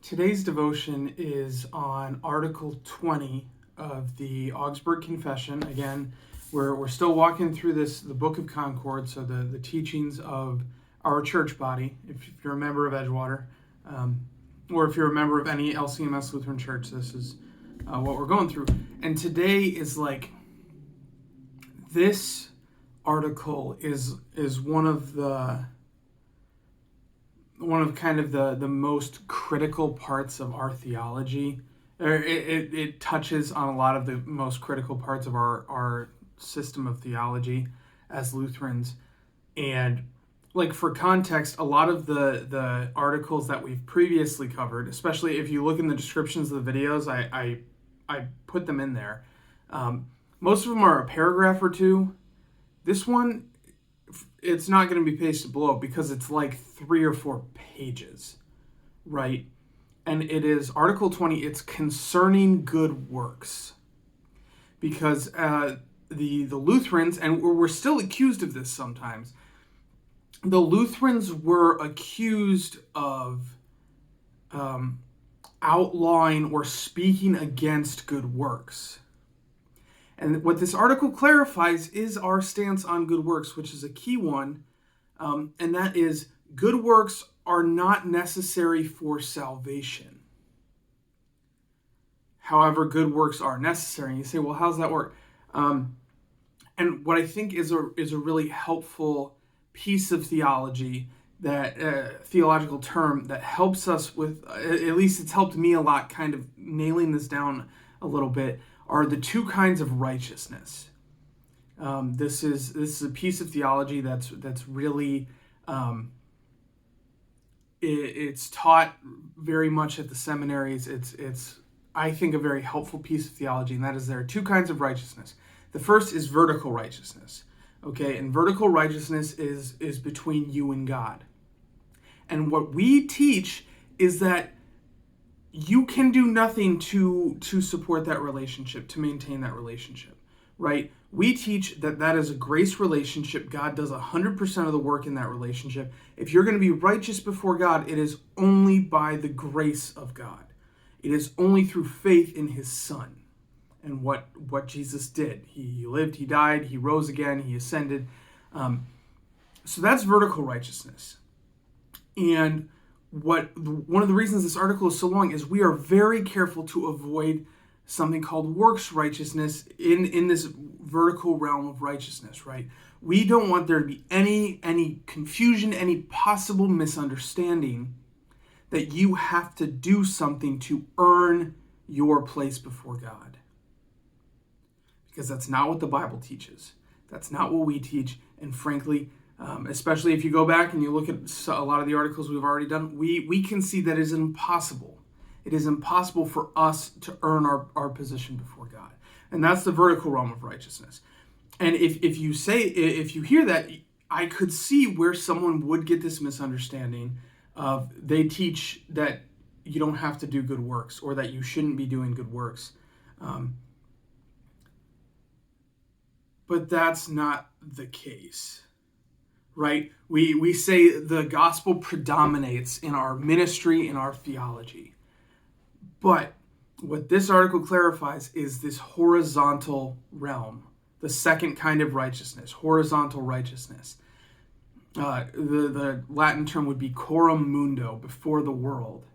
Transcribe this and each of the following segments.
Today's devotion is on Article 20 of the Augsburg Confession. Again, we're still walking through the Book of Concord, so the teachings of our church body, if you're a member of Edgewater, or if you're a member of any LCMS Lutheran church, this is what we're going through. And today is this article is one of the most critical parts of our theology. It touches on a lot of the most critical parts of our system of theology as Lutherans. And for context, a lot of the articles that we've previously covered, especially if you look in the descriptions of the videos, I put them in there. Most of them are a paragraph or two. This one, it's not going to be pasted below because it's 3 or 4 pages, right? And it is Article 20. It's concerning good works, because the Lutherans, and we're still accused of this sometimes, the Lutherans were accused of outlawing or speaking against good works. And what this article clarifies is our stance on good works, which is a key one, and that is good works are not necessary for salvation. However, good works are necessary. And you say, well, how does that work? And what I think is a really helpful piece of theology, that theological term that helps us with, at least it's helped me a lot, kind of nailing this down a little bit, are the two kinds of righteousness. This is a piece of theology that's really it's taught very much at the seminaries. It's I think a very helpful piece of theology, and that is there are two kinds of righteousness. The first is vertical righteousness. Okay, and vertical righteousness is between you and God. And what we teach is that you can do nothing to support that relationship, to maintain that relationship, right? We teach that is a grace relationship. God does 100% of the work in that relationship. If you're going to be righteous before God, it is only by the grace of God. It is only through faith in his Son and what Jesus did. He lived, he died, he rose again, he ascended. So that's vertical righteousness. And one of the reasons this article is so long is we are very careful to avoid something called works righteousness in this vertical realm of righteousness, right? We don't want there to be any confusion, any possible misunderstanding that you have to do something to earn your place before God. Because that's not what the Bible teaches. That's not what we teach. And frankly, especially if you go back and you look at a lot of the articles we've already done, we can see that it is impossible. It is impossible for us to earn our position before God. And that's the vertical realm of righteousness. And if you hear that, I could see where someone would get this misunderstanding of they teach that you don't have to do good works or that you shouldn't be doing good works. But that's not the case. Right? We say the gospel predominates in our ministry, in our theology. But what this article clarifies is this horizontal realm, the second kind of righteousness, horizontal righteousness. The Latin term would be coram mundo, before the world.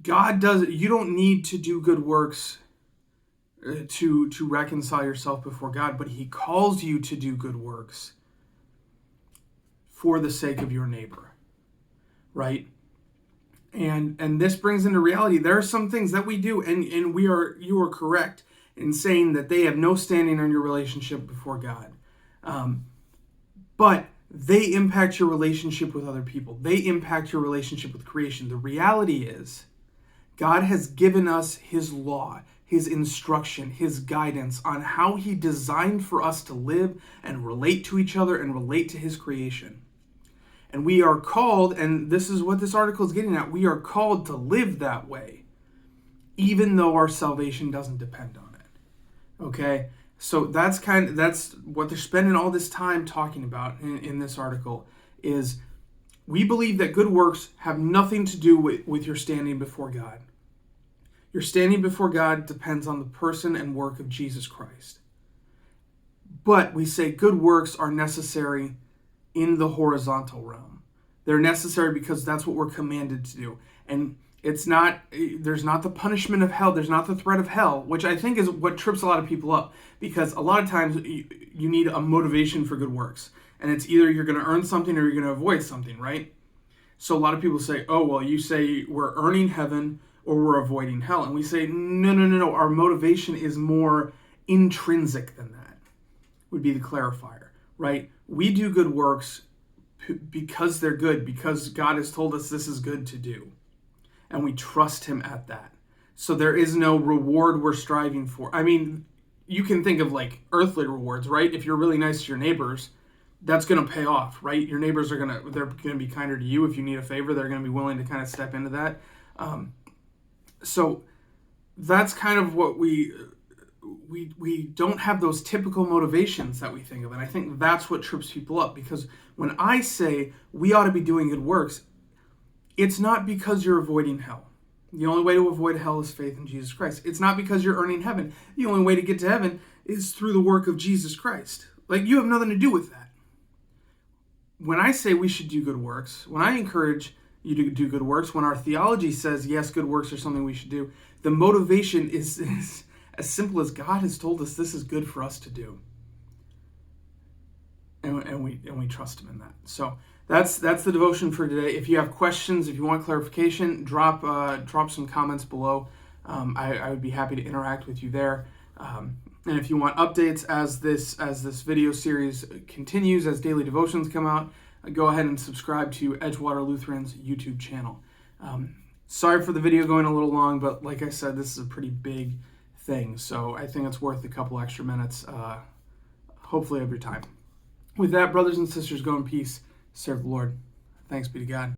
You don't need to do good works to reconcile yourself before God, but he calls you to do good works for the sake of your neighbor, right? And this brings into reality, there are some things that we do, and you are correct in saying that they have no standing on your relationship before God. But they impact your relationship with other people. They impact your relationship with creation. The reality is, God has given us his law, his instruction, his guidance on how he designed for us to live and relate to each other and relate to his creation. And we are called, and this is what this article is getting at, we are called to live that way, even though our salvation doesn't depend on it. Okay? So that's what they're spending all this time talking about in this article, is We believe that good works have nothing to do with your standing before God. Your standing before God depends on the person and work of Jesus Christ. But we say good works are necessary in the horizontal realm. They're necessary because that's what we're commanded to do. And there's not the punishment of hell, there's not the threat of hell, which I think is what trips a lot of people up, because a lot of times you need a motivation for good works. And it's either you're going to earn something or you're going to avoid something, right? So a lot of people say, oh, well, you say we're earning heaven or we're avoiding hell. And we say, no. Our motivation is more intrinsic than that, would be the clarifier, right? We do good works because they're good, because God has told us this is good to do. And we trust him at that. So there is no reward we're striving for. I mean, you can think of like earthly rewards, right? If you're really nice to your neighbors, that's going to pay off, right? Your neighbors they're going to be kinder to you. If you need a favor, they're going to be willing to kind of step into that. So that's kind of what we don't have those typical motivations that we think of. And I think that's what trips people up, because when I say we ought to be doing good works, it's not because you're avoiding hell. The only way to avoid hell is faith in Jesus Christ. It's not because you're earning heaven. The only way to get to heaven is through the work of Jesus Christ. Like, you have nothing to do with that. When I say we should do good works, when I encourage you to do good works, when our theology says, yes, good works are something we should do, the motivation is as simple as God has told us this is good for us to do. And we trust him in that. So that's the devotion for today. If you have questions, if you want clarification, drop some comments below. I would be happy to interact with you there. And if you want updates as this video series continues, as daily devotions come out, go ahead and subscribe to Edgewater Lutheran's YouTube channel. Sorry for the video going a little long, but like I said, this is a pretty big thing, so I think it's worth a couple extra minutes, hopefully, of your time. With that, brothers and sisters, go in peace. Serve the Lord. Thanks be to God.